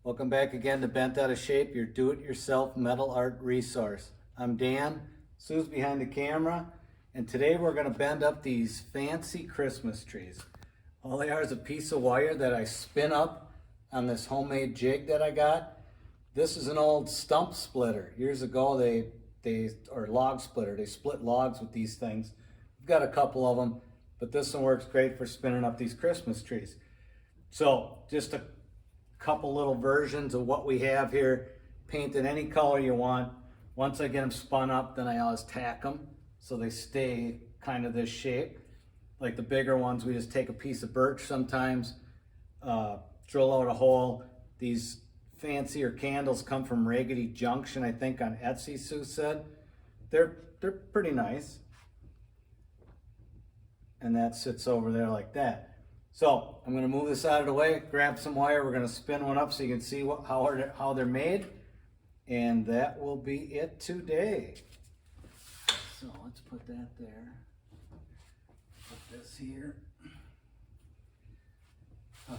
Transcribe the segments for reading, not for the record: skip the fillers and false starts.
Welcome back again to Bent Out of Shape, your do-it-yourself metal art resource. I'm Dan, Sue's behind the camera, and today we're going to bend up these fancy Christmas trees. All they are is a piece of wire that I spin up on this homemade jig that I got. This is an old stump splitter. Years ago, or log splitter, they split logs with these things. We've got a couple of them, but this one works great for spinning up these Christmas trees. So just a couple little versions of what we have here, painted any color you want. Once I get them spun up, then I always tack them so they stay kind of this shape. Like the bigger ones, we just take a piece of birch sometimes, drill out a hole. These fancier candles come from Raggedy Junction, I think on Etsy, Sue said. They're pretty nice. And that sits over there like that. So I'm going to move this out of the way, grab some wire. We're going to spin one up so you can see how they're made. And that will be it today. So let's put that there. Put this here. Okay,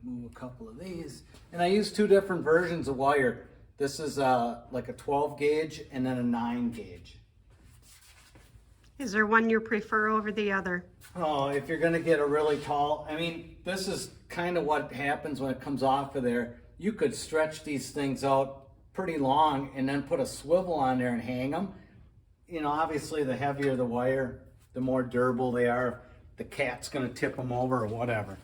move a couple of these. And I use two different versions of wire. This is like a 12 gauge and then a 9 gauge. Is there one you prefer over the other? Oh, if you're going to get a really tall, I mean, this is kind of what happens when it comes off of there. You could stretch these things out pretty long and then put a swivel on there and hang them. You know, obviously the heavier the wire, the more durable they are. The cat's going to tip them over or whatever.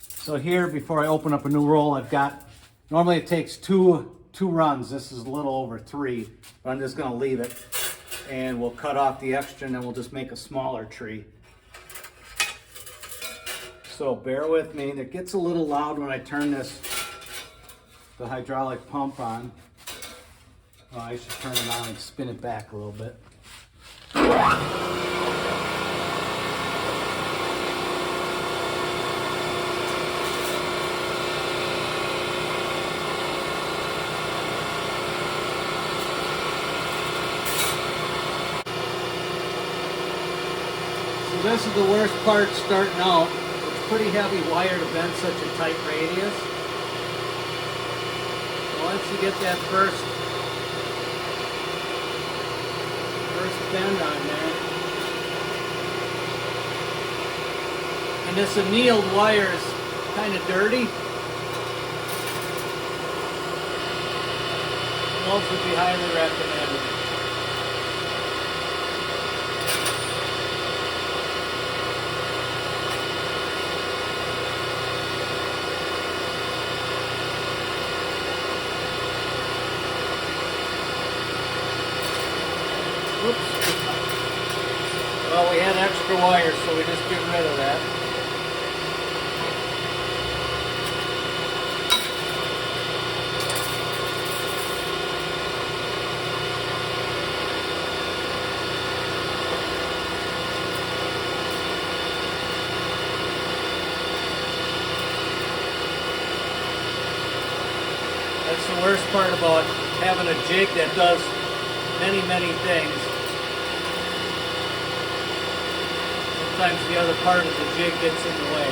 So here, before I open up a new roll, I've got, normally it takes two runs. This is a little over 3, but I'm just going to leave it. And we'll cut off the extra and then we'll just make a smaller tree. So bear with me. It gets a little loud when I turn the hydraulic pump on. Oh, I should turn it on and spin it back a little bit. So this is the worst part starting out. Pretty heavy wire to bend such a tight radius. So once you get that first bend on there, and this annealed wire is kind of dirty. Gloves would be highly recommended. Oops. Well, we had extra wire, so we just get rid of that. That's the worst part about having a jig that does many things. Sometimes the other part of the jig gets in the way.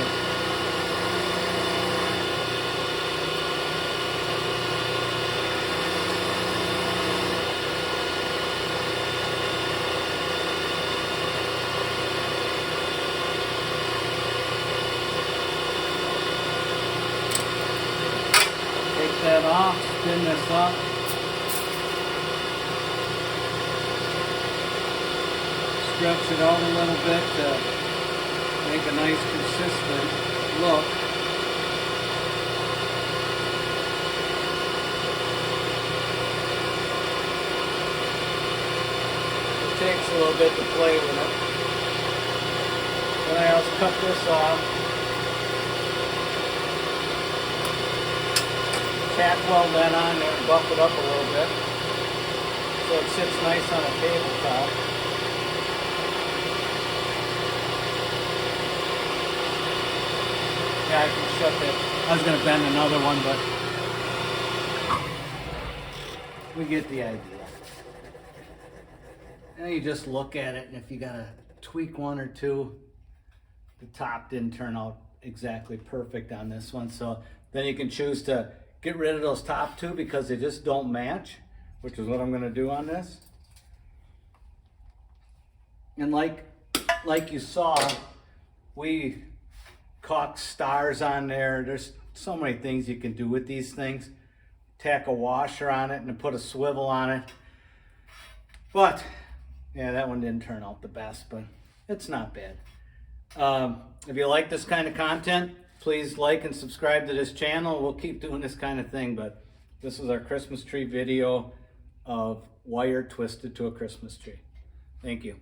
Take that off, spin this up. Stretch it out a little bit to make a nice consistent look. It takes a little bit to play with it. Then I also cut this off. Tack weld that on there and buff it up a little bit so it sits nice on a tabletop. Yeah, I can shut that. I was going to bend another one, but we get the idea. Now you just look at it, and if you got to tweak one or two, the top didn't turn out exactly perfect on this one. So then you can choose to get rid of those top two because they just don't match, which is what I'm gonna do on this. And like you saw, we caulk stars on there. There's so many things you can do with these things. Tack a washer on it and put a swivel on it. But yeah, that one didn't turn out the best, but it's not bad. If you like this kind of content, please like and subscribe to this channel. We'll keep doing this kind of thing, but this is our Christmas tree video of wire twisted to a Christmas tree. Thank you.